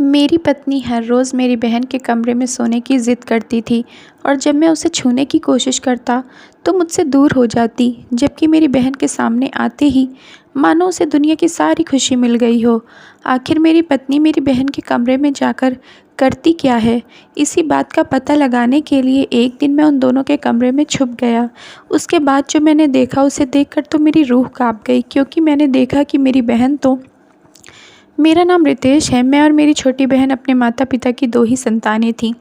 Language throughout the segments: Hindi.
मेरी पत्नी हर रोज़ मेरी बहन के कमरे में सोने की ज़िद करती थी और जब मैं उसे छूने की कोशिश करता तो मुझसे दूर हो जाती, जबकि मेरी बहन के सामने आते ही मानो उसे दुनिया की सारी खुशी मिल गई हो। आखिर मेरी पत्नी मेरी बहन के कमरे में जाकर करती क्या है? इसी बात का पता लगाने के लिए एक दिन मैं उन दोनों के कमरे में छुप गया। उसके बाद जो मैंने देखा उसे देखकर तो मेरी रूह काँप गई, क्योंकि मैंने देखा कि मेरी बहन तो मेरा नाम रितेश है। मैं और मेरी छोटी बहन अपने माता-पिता की 2 ही संतानें थीं।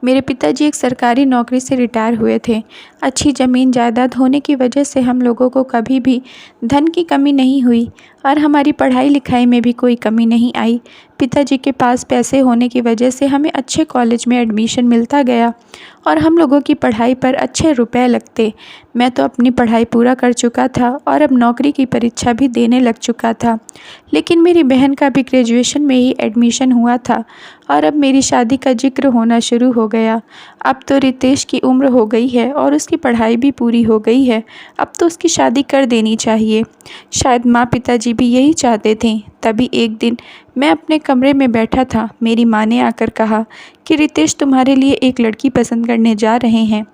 मेरे पिताजी एक सरकारी नौकरी से रिटायर हुए थे। अच्छी ज़मीन जायदाद होने की वजह से हम लोगों को कभी भी धन की कमी नहीं हुई और हमारी पढ़ाई-लिखाई में भी कोई कमी नहीं आई। पिताजी के पास पैसे होने की वजह से हमें अच्छे कॉलेज में एडमिशन मिलता गया और हम लोगों की पढ़ाई पर अच्छे रुपए लगते। मैं तो अपनी पढ़ाई पूरा कर चुका था और अब नौकरी की परीक्षा भी देने लग चुका था। लेकिन मेरी बहन का भी ग्रेजुएशन में ही एडमिशन हुआ था और अब मेरी शादी का जिक्र होना शुरू हो गया। अब तो रितेश की उम्र हो गई है और उसकी पढ़ाई भी पूरी हो गई है। अब तो उसकी शादी कर देनी चाहिए। शायद माँ पिताजी भी यही चाहते थे। तभी एक दिन मैं अपने कमरे में बैठा था, मेरी माँ ने आकर कहा कि रितेश तुम्हारे लिए एक लड़की पसंद करने जा रहे हैं।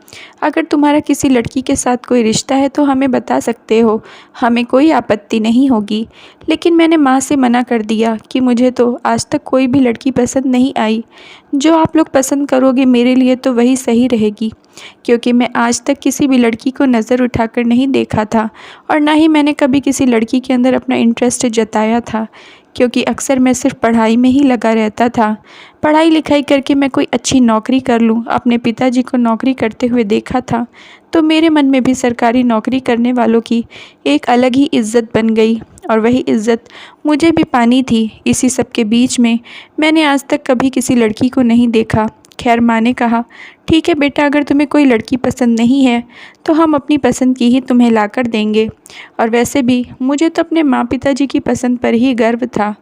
अगर तुम्हारा किसी लड़की के साथ कोई रिश्ता है तो हमें बता सकते हो, हमें कोई आपत्ति नहीं होगी। लेकिन मैंने माँ से मना कर दिया कि मुझे तो आज तक कोई भी लड़की पसंद नहीं आई। जो आप लोग पसंद करोगे मेरे लिए तो वही सही रहेगी, क्योंकि मैं आज तक किसी भी लड़की को नज़र उठाकर नहीं देखा था और ना ही मैंने कभी किसी लड़की के अंदर अपना इंटरेस्ट जताया था, क्योंकि अक्सर मैं सिर्फ पढ़ाई में ही लगा रहता था। पढ़ाई लिखाई करके मैं कोई अच्छी नौकरी कर लूँ। अपने पिताजी को नौकरी करते हुए देखा था तो मेरे मन में भी सरकारी नौकरी करने वालों की एक अलग ही इज़्ज़त बन गई और वही इज़्ज़त मुझे भी पानी थी। इसी सब के बीच में मैंने आज तक कभी किसी लड़की को नहीं देखा। खैर माँ ने कहा, ठीक है बेटा, अगर तुम्हें कोई लड़की पसंद नहीं है तो हम अपनी पसंद की ही तुम्हें ला कर देंगे। और वैसे भी मुझे तो अपने माँ पिताजी की पसंद पर ही गर्व था,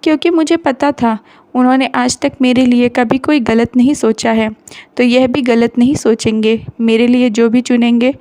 क्योंकि मुझे पता था उन्होंने आज तक मेरे लिए कभी कोई गलत नहीं सोचा है, तो यह भी गलत नहीं सोचेंगे। मेरे लिए जो भी चुनेंगे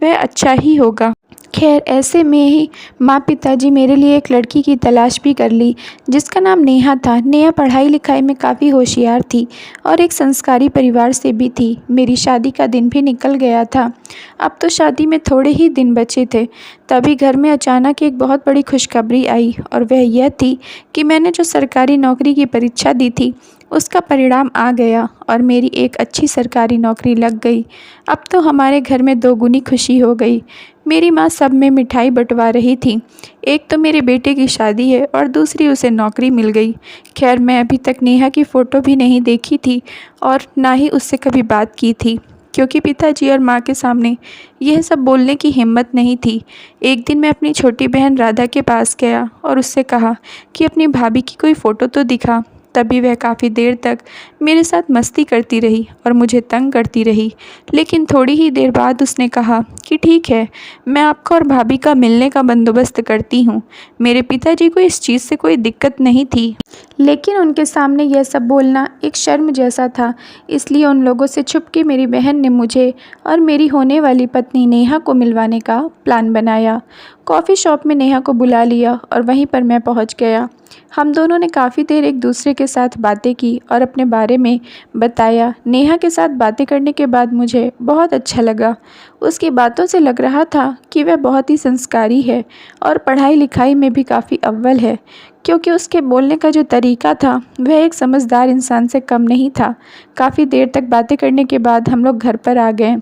वह अच्छा ही होगा। खैर ऐसे में ही माँ पिताजी मेरे लिए एक लड़की की तलाश भी कर ली, जिसका नाम नेहा था। नेहा पढ़ाई लिखाई में काफ़ी होशियार थी और एक संस्कारी परिवार से भी थी। मेरी शादी का दिन भी निकल गया था। अब तो शादी में थोड़े ही दिन बचे थे, तभी घर में अचानक एक बहुत बड़ी खुशखबरी आई और वह यह थी कि मैंने जो सरकारी नौकरी की परीक्षा दी थी उसका परिणाम आ गया और मेरी एक अच्छी सरकारी नौकरी लग गई। अब तो हमारे घर में दोगुनी खुशी हो गई। मेरी माँ सब में मिठाई बंटवा रही थी। एक तो मेरे बेटे की शादी है और दूसरी उसे नौकरी मिल गई। खैर मैं अभी तक नेहा की फ़ोटो भी नहीं देखी थी और ना ही उससे कभी बात की थी, क्योंकि पिताजी और माँ के सामने यह सब बोलने की हिम्मत नहीं थी। एक दिन मैं अपनी छोटी बहन राधा के पास गया और उससे कहा कि अपनी भाभी की कोई फ़ोटो तो दिखा। तभी वह काफ़ी देर तक मेरे साथ मस्ती करती रही और मुझे तंग करती रही, लेकिन थोड़ी ही देर बाद उसने कहा कि ठीक है, मैं आपका और भाभी का मिलने का बंदोबस्त करती हूँ। मेरे पिताजी को इस चीज़ से कोई दिक्कत नहीं थी, लेकिन उनके सामने यह सब बोलना एक शर्म जैसा था। इसलिए उन लोगों से छुप के मेरी बहन ने मुझे और मेरी होने वाली पत्नी नेहा को मिलवाने का प्लान बनाया। कॉफ़ी शॉप में नेहा को बुला लिया और वहीं पर मैं पहुंच गया। हम दोनों ने काफ़ी देर एक दूसरे के साथ बातें की और अपने बारे में बताया। नेहा के साथ बातें करने के बाद मुझे बहुत अच्छा लगा। उसकी बातों से लग रहा था कि वह बहुत ही संस्कारी है और पढ़ाई लिखाई में भी काफ़ी अव्वल है, क्योंकि उसके बोलने का जो तरीका था वह एक समझदार इंसान से कम नहीं था। काफ़ी देर तक बातें करने के बाद हम लोग घर पर आ गए।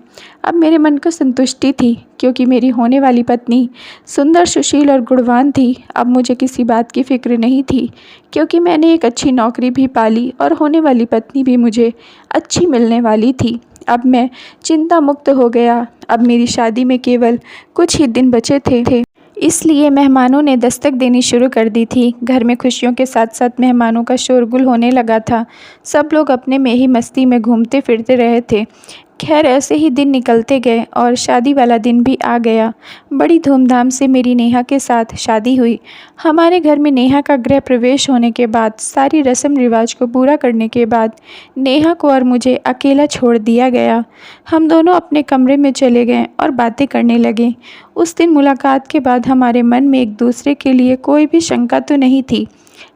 अब मेरे मन को संतुष्टि थी, क्योंकि मेरी होने वाली पत्नी सुंदर, सुशील और गुणवान थी। अब मुझे किसी बात की फ़िक्र नहीं थी, क्योंकि मैंने एक अच्छी नौकरी भी पाली और होने वाली पत्नी भी मुझे अच्छी मिलने वाली थी। अब मैं चिंता मुक्त हो गया। अब मेरी शादी में केवल कुछ ही दिन बचे थे, इसलिए मेहमानों ने दस्तक देनी शुरू कर दी थी। घर में खुशियों के साथ साथ मेहमानों का शोरगुल होने लगा था। सब लोग अपने में ही मस्ती में घूमते फिरते रहे थे। खैर ऐसे ही दिन निकलते गए और शादी वाला दिन भी आ गया। बड़ी धूमधाम से मेरी नेहा के साथ शादी हुई। हमारे घर में नेहा का गृह प्रवेश होने के बाद सारी रस्म रिवाज को पूरा करने के बाद नेहा को और मुझे अकेला छोड़ दिया गया। हम दोनों अपने कमरे में चले गए और बातें करने लगे। उस दिन मुलाकात के बाद हमारे मन में एक दूसरे के लिए कोई भी शंका तो नहीं थी।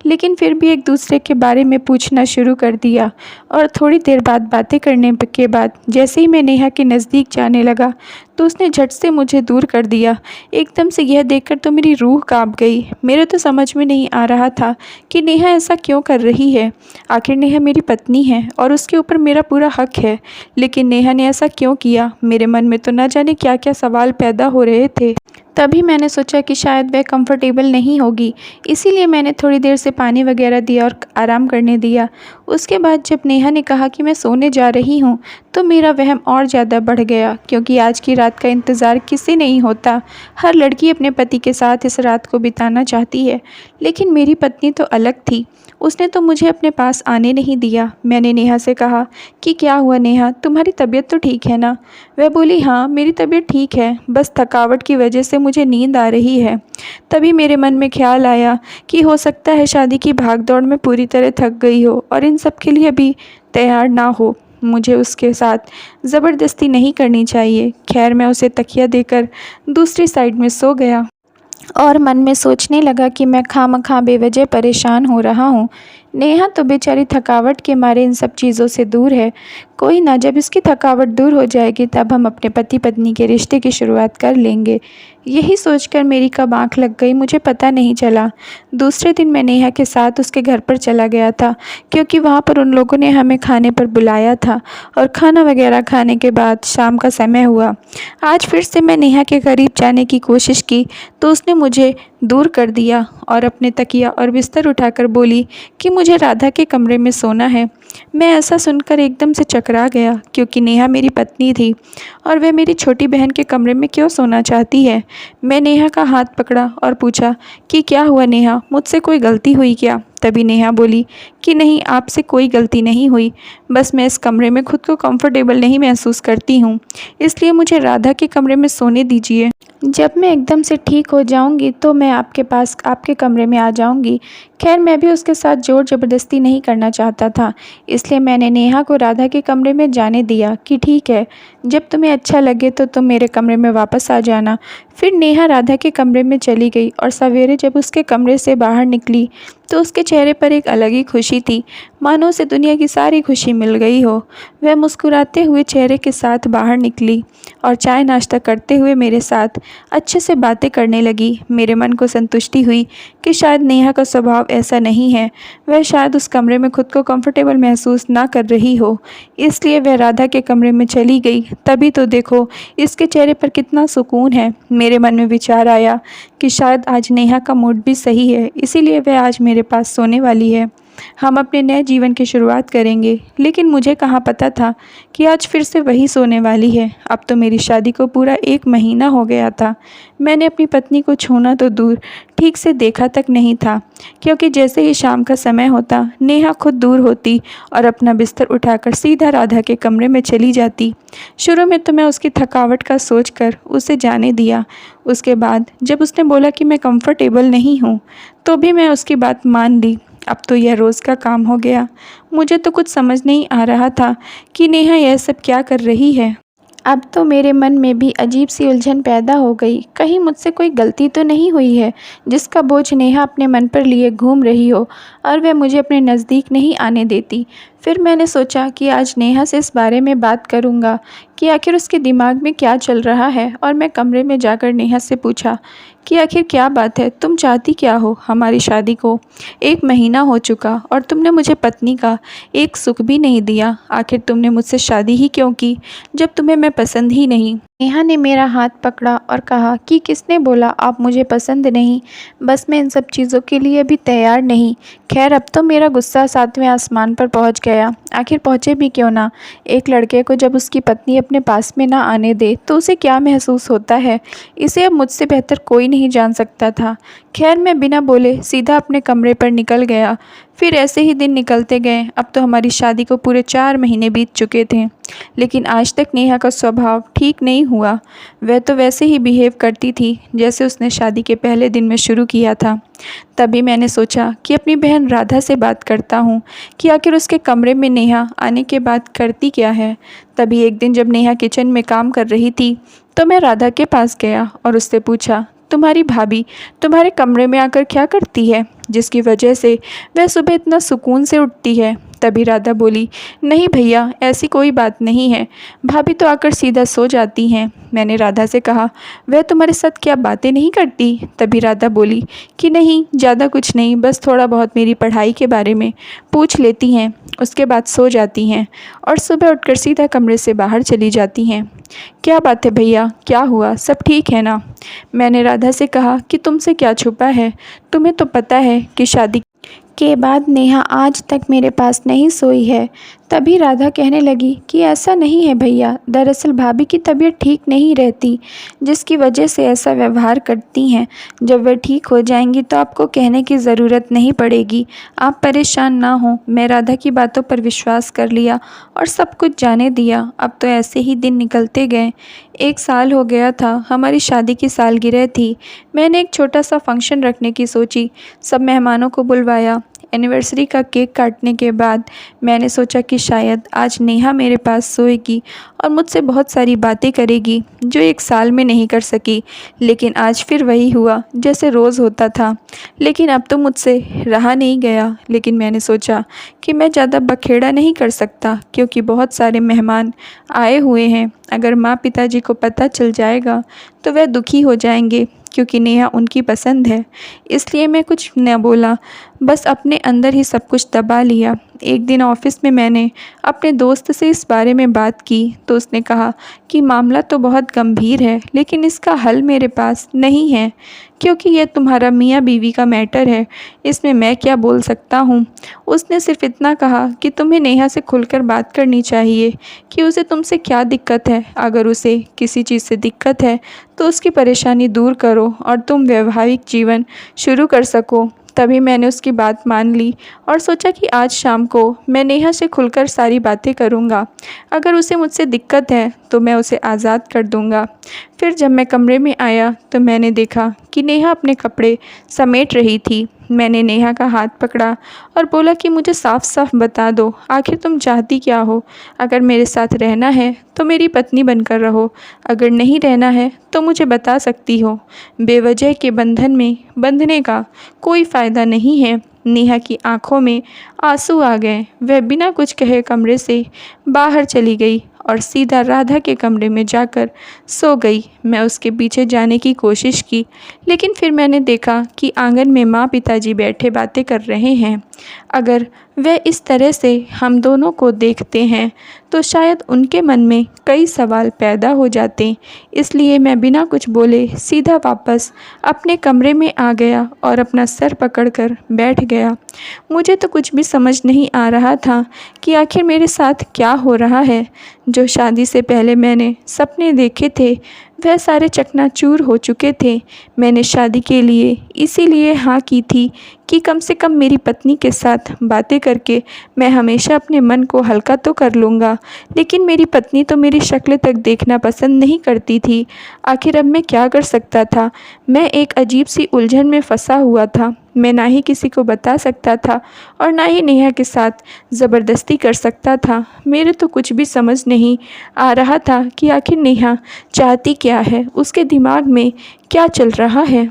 लेकिन फिर भी एक दूसरे के बारे में पूछना शुरू कर दिया। और थोड़ी देर बाद बातें करने के बाद जैसे ही मैं नेहा के नज़दीक जाने लगा तो उसने झट से मुझे दूर कर दिया। एकदम से यह देखकर तो मेरी रूह कांप गई। मेरे तो समझ में नहीं आ रहा था कि नेहा ऐसा क्यों कर रही है। आखिर नेहा मेरी पत्नी है और उसके ऊपर मेरा पूरा हक है, लेकिन नेहा ने ऐसा क्यों किया। मेरे मन में तो न जाने क्या क्या सवाल पैदा हो रहे थे। तभी मैंने सोचा कि शायद वह कंफर्टेबल नहीं होगी, इसीलिए मैंने थोड़ी देर से पानी वगैरह दिया और आराम करने दिया। उसके बाद जब नेहा ने कहा कि मैं सोने जा रही हूँ तो मेरा वहम और ज़्यादा बढ़ गया, क्योंकि आज की रात का इंतज़ार किसे नहीं होता। हर लड़की अपने पति के साथ इस रात को बिताना चाहती है, लेकिन मेरी पत्नी तो अलग थी। उसने तो मुझे अपने पास आने नहीं दिया। मैंने नेहा से कहा कि क्या हुआ नेहा, तुम्हारी तबीयत तो ठीक है ना। वह बोली हाँ मेरी तबीयत ठीक है, बस थकावट की वजह से मुझे नींद आ रही है। तभी मेरे मन में ख्याल आया कि हो सकता है शादी की भागदौड़ में पूरी तरह थक गई हो और इन सब के लिए भी तैयार ना हो। मुझे उसके साथ ज़बरदस्ती नहीं करनी चाहिए। खैर मैं उसे तकिया देकर दूसरी साइड में सो गया और मन में सोचने लगा कि मैं खामखा बेवजह परेशान हो रहा हूँ। नेहा तो बेचारी थकावट के मारे इन सब चीज़ों से दूर है। कोई ना, जब इसकी थकावट दूर हो जाएगी तब हम अपने पति पत्नी के रिश्ते की शुरुआत कर लेंगे। यही सोचकर मेरी कब आँख लग गई मुझे पता नहीं चला। दूसरे दिन मैं नेहा के साथ उसके घर पर चला गया था, क्योंकि वहाँ पर उन लोगों ने हमें खाने पर बुलाया था। और खाना वगैरह खाने के बाद शाम का समय हुआ। आज फिर से मैं नेहा के करीब जाने की कोशिश की तो उसने मुझे दूर कर दिया और अपने तकिया और बिस्तर उठाकर बोली कि मुझे राधा के कमरे में सोना है। मैं ऐसा सुनकर एकदम से चकरा गया, क्योंकि नेहा मेरी पत्नी थी और वह मेरी छोटी बहन के कमरे में क्यों सोना चाहती है। मैं नेहा का हाथ पकड़ा और पूछा कि क्या हुआ नेहा, मुझसे कोई गलती हुई क्या। तभी नेहा बोली कि नहीं, आपसे कोई गलती नहीं हुई, बस मैं इस कमरे में खुद को कंफर्टेबल नहीं महसूस करती हूँ, इसलिए मुझे राधा के कमरे में सोने दीजिए। जब मैं एकदम से ठीक हो जाऊंगी तो मैं आपके पास आपके कमरे में आ जाऊंगी। खैर मैं भी उसके साथ ज़ोर ज़बरदस्ती नहीं करना चाहता था, इसलिए मैंने नेहा को राधा के कमरे में जाने दिया कि ठीक है, जब तुम्हें अच्छा लगे तो तुम मेरे कमरे में वापस आ जाना। फिर नेहा राधा के कमरे में चली गई और सवेरे जब उसके कमरे से बाहर निकली तो उसके चेहरे पर एक अलग ही खुशी थी, मानो उसे दुनिया की सारी खुशी मिल गई हो। वह मुस्कुराते हुए चेहरे के साथ बाहर निकली और चाय नाश्ता करते हुए मेरे साथ अच्छे से बातें करने लगी। मेरे मन को संतुष्टि हुई कि शायद नेहा का स्वभाव ऐसा नहीं है, वह शायद उस कमरे में खुद को कंफर्टेबल महसूस ना कर रही हो, इसलिए वह राधा के कमरे में चली गई। तभी तो देखो इसके चेहरे पर कितना सुकून है। मेरे मन में विचार आया कि शायद आज नेहा का मूड भी सही है, इसीलिए वह आज मेरे पास सोने वाली है। हम अपने नए जीवन की शुरुआत करेंगे। लेकिन मुझे कहाँ पता था कि आज फिर से वही सोने वाली है। अब तो मेरी शादी को पूरा 1 महीना हो गया था। मैंने अपनी पत्नी को छूना तो दूर, ठीक से देखा तक नहीं था, क्योंकि जैसे ही शाम का समय होता नेहा खुद दूर होती और अपना बिस्तर उठाकर सीधा राधा के कमरे में चली जाती। शुरू में तो मैं उसकी थकावट का सोचकर उसे जाने दिया। उसके बाद जब उसने बोला कि मैं कंफर्टेबल नहीं हूँ तो भी मैं उसकी बात मान ली। अब तो यह रोज़ का काम हो गया। मुझे तो कुछ समझ नहीं आ रहा था कि नेहा यह सब क्या कर रही है। अब तो मेरे मन में भी अजीब सी उलझन पैदा हो गई। कहीं मुझसे कोई गलती तो नहीं हुई है जिसका बोझ नेहा अपने मन पर लिए घूम रही हो और वह मुझे अपने नज़दीक नहीं आने देती। फिर मैंने सोचा कि आज नेहा से इस बारे में बात करूंगा कि आखिर उसके दिमाग में क्या चल रहा है। और मैं कमरे में जाकर नेहा से पूछा कि आखिर क्या बात है, तुम चाहती क्या हो। हमारी शादी को 1 महीना हो चुका और तुमने मुझे पत्नी का एक सुख भी नहीं दिया। आखिर तुमने मुझसे शादी ही क्यों की जब तुम्हें मैं पसंद ही नहीं। नेहा ने मेरा हाथ पकड़ा और कहा कि किसने बोला आप मुझे पसंद नहीं, बस मैं इन सब चीज़ों के लिए अभी तैयार नहीं। खैर अब तो मेरा गुस्सा 7वें आसमान पर पहुंच गया। आखिर पहुंचे भी क्यों ना। एक लड़के को जब उसकी पत्नी अपने पास में ना आने दे तो उसे क्या महसूस होता है, इसे अब मुझसे बेहतर कोई नहीं जान सकता था। खैर मैं बिना बोले सीधा अपने कमरे पर निकल गया। फिर ऐसे ही दिन निकलते गए। अब तो हमारी शादी को पूरे 4 महीने बीत चुके थे, लेकिन आज तक नेहा का स्वभाव ठीक नहीं हुआ। वह तो वैसे ही बिहेव करती थी जैसे उसने शादी के पहले दिन में शुरू किया था। तभी मैंने सोचा कि अपनी बहन राधा से बात करता हूँ कि आखिर उसके कमरे में नेहा आने के बाद करती क्या है। तभी एक दिन जब नेहा किचन में काम कर रही थी तो मैं राधा के पास गया और उससे पूछा तुम्हारी भाभी तुम्हारे कमरे में आकर क्या करती है, जिसकी वजह से वह सुबह इतना सुकून से उठती है। तभी राधा बोली, नहीं भैया, ऐसी कोई बात नहीं है, भाभी तो आकर सीधा सो जाती हैं। मैंने राधा से कहा, वह तुम्हारे साथ क्या बातें नहीं करती? तभी राधा बोली कि नहीं, ज़्यादा कुछ नहीं, बस थोड़ा बहुत मेरी पढ़ाई के बारे में पूछ लेती हैं, उसके बाद सो जाती हैं और सुबह उठकर सीधा कमरे से बाहर चली जाती हैं। क्या बात है भैया, क्या हुआ, सब ठीक है ना? मैंने राधा से कहा कि तुमसे क्या छुपा है, तुम्हें तो पता है कि शादी के बाद नेहा आज तक मेरे पास नहीं सोई है। तभी राधा कहने लगी कि ऐसा नहीं है भैया, दरअसल भाभी की तबीयत ठीक नहीं रहती, जिसकी वजह से ऐसा व्यवहार करती हैं। जब वह ठीक हो जाएंगी तो आपको कहने की ज़रूरत नहीं पड़ेगी, आप परेशान ना हो। मैं राधा की बातों पर विश्वास कर लिया और सब कुछ जाने दिया। अब तो ऐसे ही दिन निकलते गए। 1 साल हो गया था, हमारी शादी की सालगिरह थी। मैंने एक छोटा सा फंक्शन रखने की सोची, सब मेहमानों को बुलवाया। एनिवर्सरी का केक काटने के बाद मैंने सोचा कि शायद आज नेहा मेरे पास सोएगी और मुझसे बहुत सारी बातें करेगी जो 1 साल में नहीं कर सकी। लेकिन आज फिर वही हुआ जैसे रोज़ होता था। लेकिन अब तो मुझसे रहा नहीं गया। लेकिन मैंने सोचा कि मैं ज़्यादा बखेड़ा नहीं कर सकता, क्योंकि बहुत सारे मेहमान आए हुए हैं। अगर माँ पिताजी को पता चल जाएगा तो वह दुखी हो जाएंगे, क्योंकि नेहा उनकी पसंद है। इसलिए मैं कुछ न बोला, बस अपने अंदर ही सब कुछ दबा लिया। एक दिन ऑफिस में मैंने अपने दोस्त से इस बारे में बात की तो उसने कहा कि मामला तो बहुत गंभीर है, लेकिन इसका हल मेरे पास नहीं है, क्योंकि यह तुम्हारा मियाँ बीवी का मैटर है, इसमें मैं क्या बोल सकता हूँ। उसने सिर्फ इतना कहा कि तुम्हें नेहा से खुलकर बात करनी चाहिए कि उसे तुमसे क्या दिक्कत है। अगर उसे किसी चीज़ से दिक्कत है तो उसकी परेशानी दूर करो और तुम वैवाहिक जीवन शुरू कर सको। तभी मैंने उसकी बात मान ली और सोचा कि आज शाम को मैं नेहा से खुलकर सारी बातें करूँगा। अगर उसे मुझसे दिक्कत है तो मैं उसे आज़ाद कर दूँगा। फिर जब मैं कमरे में आया तो मैंने देखा कि नेहा अपने कपड़े समेट रही थी। मैंने नेहा का हाथ पकड़ा और बोला कि मुझे साफ साफ बता दो, आखिर तुम चाहती क्या हो? अगर मेरे साथ रहना है तो मेरी पत्नी बनकर रहो, अगर नहीं रहना है तो मुझे बता सकती हो। बेवजह के बंधन में बंधने का कोई फ़ायदा नहीं है। नेहा की आंखों में आंसू आ गए। वह बिना कुछ कहे कमरे से बाहर चली गई और सीधा राधा के कमरे में जाकर सो गई। मैं उसके पीछे जाने की कोशिश की, लेकिन फिर मैंने देखा कि आंगन में माँ पिताजी बैठे बातें कर रहे हैं। अगर वह इस तरह से हम दोनों को देखते हैं तो शायद उनके मन में कई सवाल पैदा हो जाते। इसलिए मैं बिना कुछ बोले सीधा वापस अपने कमरे में आ गया और अपना सर पकड़कर बैठ गया। मुझे तो कुछ भी समझ नहीं आ रहा था कि आखिर मेरे साथ क्या हो रहा है। जो शादी से पहले मैंने सपने देखे थे वह सारे चकनाचूर हो चुके थे। मैंने शादी के लिए इसीलिए हाँ की थी कि कम से कम मेरी पत्नी के साथ बातें करके मैं हमेशा अपने मन को हल्का तो कर लूँगा। लेकिन मेरी पत्नी तो मेरी शक्ल तक देखना पसंद नहीं करती थी। आखिर अब मैं क्या कर सकता था? मैं एक अजीब सी उलझन में फंसा हुआ था। मैं ना ही किसी को बता सकता था और ना ही नेहा के साथ ज़बरदस्ती कर सकता था। मेरे तो कुछ भी समझ नहीं आ रहा था कि आखिर नेहा चाहती क्या है, उसके दिमाग में क्या चल रहा है।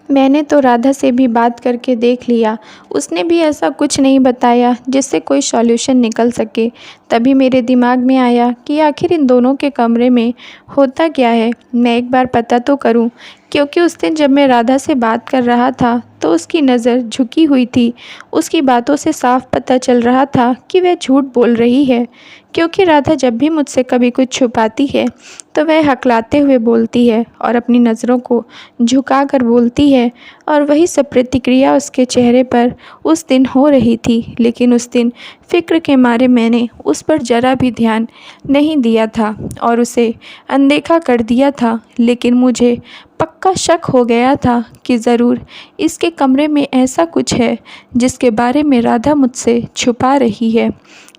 मैंने तो राधा से भी बात करके देख लिया, उसने भी ऐसा कुछ नहीं बताया जिससे कोई सॉल्यूशन निकल सके। तभी मेरे दिमाग में आया कि आखिर इन दोनों के कमरे में होता क्या है, मैं एक बार पता तो करूं। क्योंकि उस दिन जब मैं राधा से बात कर रहा था तो उसकी नज़र झुकी हुई थी। उसकी बातों से साफ पता चल रहा था कि वह झूठ बोल रही है, क्योंकि राधा जब भी मुझसे कभी कुछ छुपाती है तो वह हकलाते हुए बोलती है और अपनी नज़रों को झुका कर बोलती है, और वही सब प्रतिक्रिया उसके चेहरे पर उस दिन हो रही थी। लेकिन उस दिन फ़िक्र के मारे मैंने उस पर ज़रा भी ध्यान नहीं दिया था और उसे अनदेखा कर दिया था। लेकिन मुझे पक्का शक हो गया था कि ज़रूर इसके कमरे में ऐसा कुछ है जिसके बारे में राधा मुझसे छुपा रही है।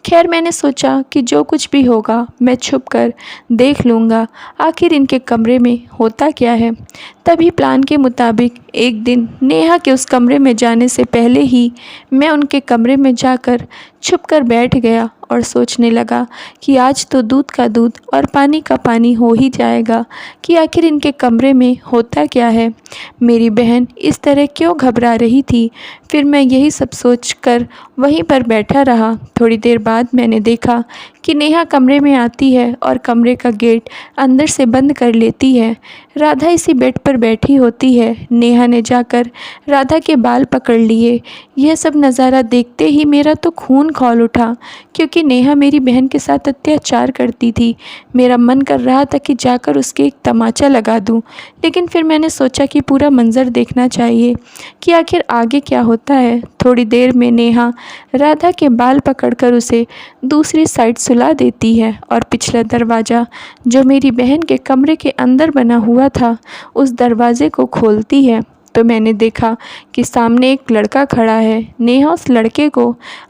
खैर मैंने सोचा कि जो कुछ भी होगा मैं छुप कर देख लूँगा, आखिर इनके कमरे में होता क्या है। तभी प्लान के मुताबिक एक दिन नेहा के उस कमरे में जाने से पहले ही मैं उनके कमरे में जाकर छुपकर बैठ गया और सोचने लगा कि आज तो दूध का दूध और पानी का पानी हो ही जाएगा कि आखिर इनके कमरे में होता क्या है, मेरी बहन इस तरह क्यों घबरा रही थी। फिर मैं यही सब सोचकर वहीं पर बैठा रहा। थोड़ी देर बाद मैंने देखा कि नेहा कमरे में आती है और कमरे का गेट अंदर से बंद कर लेती है। राधा इसी बेड पर बैठी होती है। नेहा ने जाकर राधा के बाल पकड़ लिए। यह सब नज़ारा देखते ही मेरा तो खून खौल उठा, क्योंकि नेहा मेरी बहन के साथ अत्याचार करती थी। मेरा मन कर रहा था कि जाकर उसके एक तमाचा लगा दूं, लेकिन फिर मैंने सोचा कि पूरा मंज़र देखना चाहिए कि आखिर आगे क्या होता है। थोड़ी देर में नेहा राधा के बाल पकड़कर उसे दूसरी साइड सुला देती है और पिछला दरवाज़ा जो मेरी बहन के कमरे के अंदर बना हुआ था, उस दरवाज़े को खोलती है तो मैंने देखा कि सामने एक लड़का खड़ा है। नेहा उस लड़के को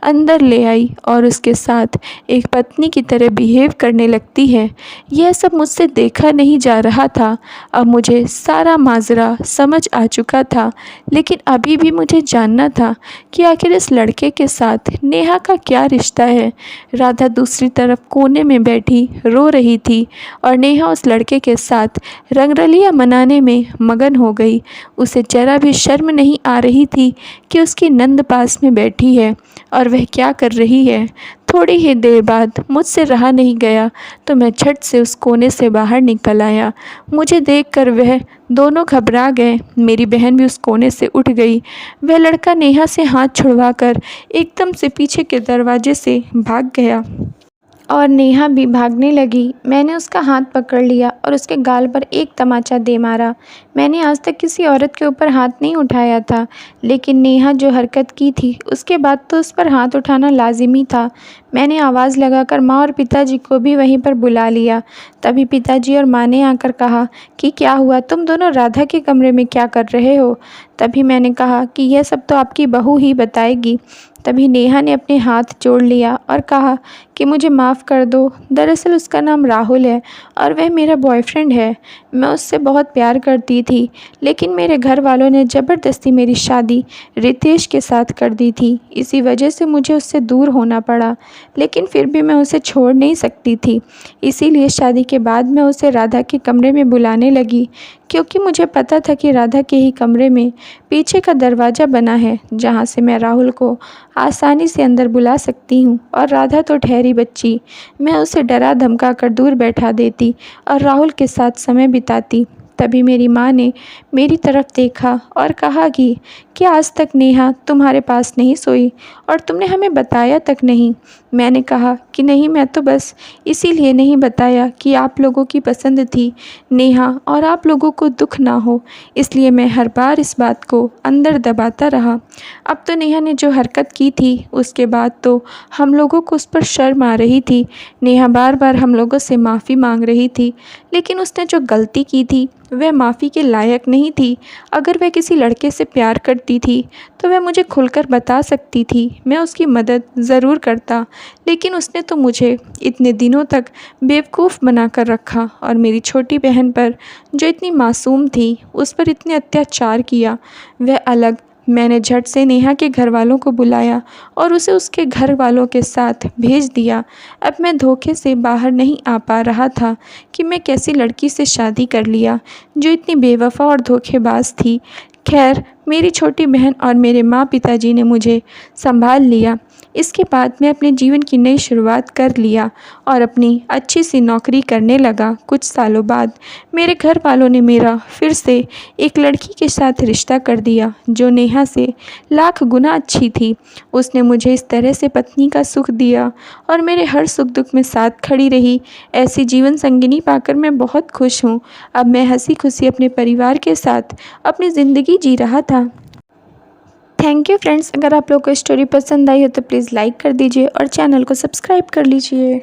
अंदर ले आई और उसके साथ एक पत्नी की तरह बिहेव करने लगती है। यह सब मुझसे देखा नहीं जा रहा था। अब मुझे सारा माजरा समझ आ चुका था, लेकिन अभी भी मुझे जानना था कि आखिर इस लड़के के साथ नेहा का क्या रिश्ता है। राधा दूसरी तरफ कोने में बैठी रो रही थी और नेहा उस लड़के के साथ रंगरलियां मनाने में मगन हो गई। उसे जरा भी शर्म नहीं आ रही थी कि उसकी नंद पास में बैठी है और वह क्या कर रही है। थोड़ी ही देर बाद मुझसे रहा नहीं गया तो मैं झट से उस कोने से बाहर निकल आया। मुझे देखकर वह दोनों घबरा गए। मेरी बहन भी उस कोने से उठ गई। वह लड़का नेहा से हाथ छुड़वाकर एकदम से पीछे के दरवाजे से भाग गया और नेहा भी भागने लगी। मैंने उसका हाथ पकड़ लिया और उसके गाल पर एक तमाचा दे मारा। मैंने आज तक किसी औरत के ऊपर हाथ नहीं उठाया था, लेकिन नेहा जो हरकत की थी उसके बाद तो उस पर हाथ उठाना लाजिमी था। मैंने आवाज़ लगाकर माँ और पिताजी को भी वहीं पर बुला लिया। तभी पिताजी और माँ ने आकर कहा कि क्या हुआ, तुम दोनों राधा के कमरे में क्या कर रहे हो। तभी मैंने कहा कि यह सब तो आपकी बहू ही बताएगी। तभी नेहा ने अपने हाथ जोड़ लिया और कहा कि मुझे माफ़ कर दो, दरअसल उसका नाम राहुल है और वह मेरा बॉयफ्रेंड है। मैं उससे बहुत प्यार करती थी, लेकिन मेरे घर वालों ने ज़बरदस्ती मेरी शादी रितेश के साथ कर दी थी। इसी वजह से मुझे उससे दूर होना पड़ा, लेकिन फिर भी मैं उसे छोड़ नहीं सकती थी। इसीलिए शादी के बाद मैं उसे राधा के कमरे में बुलाने लगी, क्योंकि मुझे पता था कि राधा के ही कमरे में पीछे का दरवाज़ा बना है, जहाँ से मैं राहुल को आसानी से अंदर बुला सकती हूँ। और राधा तो ठहरी बच्ची, मैं उसे डरा धमका कर दूर बैठा देती और राहुल के साथ समय बिताती। तभी मेरी माँ ने मेरी तरफ देखा और कहा कि क्या आज तक नेहा तुम्हारे पास नहीं सोई और तुमने हमें बताया तक नहीं। मैंने कहा कि नहीं, मैं तो बस इसीलिए नहीं बताया कि आप लोगों की पसंद थी नेहा और आप लोगों को दुख ना हो, इसलिए मैं हर बार इस बात को अंदर दबाता रहा। अब तो नेहा ने जो हरकत की थी उसके बाद तो हम लोगों को उस पर शर्म आ रही थी। नेहा बार बार हम लोगों से माफ़ी मांग रही थी, लेकिन उसने जो गलती की थी वह माफ़ी के लायक नहीं थी। अगर वह किसी लड़के से प्यार करती थी तो वह मुझे खुलकर बता सकती थी, मैं उसकी मदद ज़रूर करता। लेकिन उसने तो मुझे इतने दिनों तक बेवकूफ़ बनाकर रखा और मेरी छोटी बहन पर जो इतनी मासूम थी उस पर इतने अत्याचार किया। वह अलग। मैंने झट से नेहा के घर वालों को बुलाया और उसे उसके घर वालों के साथ भेज दिया। अब मैं धोखे से बाहर नहीं आ पा रहा था कि मैं कैसी लड़की से शादी कर लिया जो इतनी बेवफा और धोखेबाज थी। खैर, मेरी छोटी बहन और मेरे माँ पिताजी ने मुझे संभाल लिया। इसके बाद मैं अपने जीवन की नई शुरुआत कर लिया और अपनी अच्छी सी नौकरी करने लगा। कुछ सालों बाद मेरे घर वालों ने मेरा फिर से एक लड़की के साथ रिश्ता कर दिया जो नेहा से लाख गुना अच्छी थी। उसने मुझे इस तरह से पत्नी का सुख दिया और मेरे हर सुख दुख में साथ खड़ी रही। ऐसी जीवन संगिनी पाकर मैं बहुत खुश हूँ। अब मैं हंसी खुशी अपने परिवार के साथ अपनी ज़िंदगी जी रहा था। Thank you friends. अगर आप लोगों को स्टोरी पसंद आई हो तो प्लीज़ लाइक कर दीजिए और चैनल को सब्सक्राइब कर लीजिए।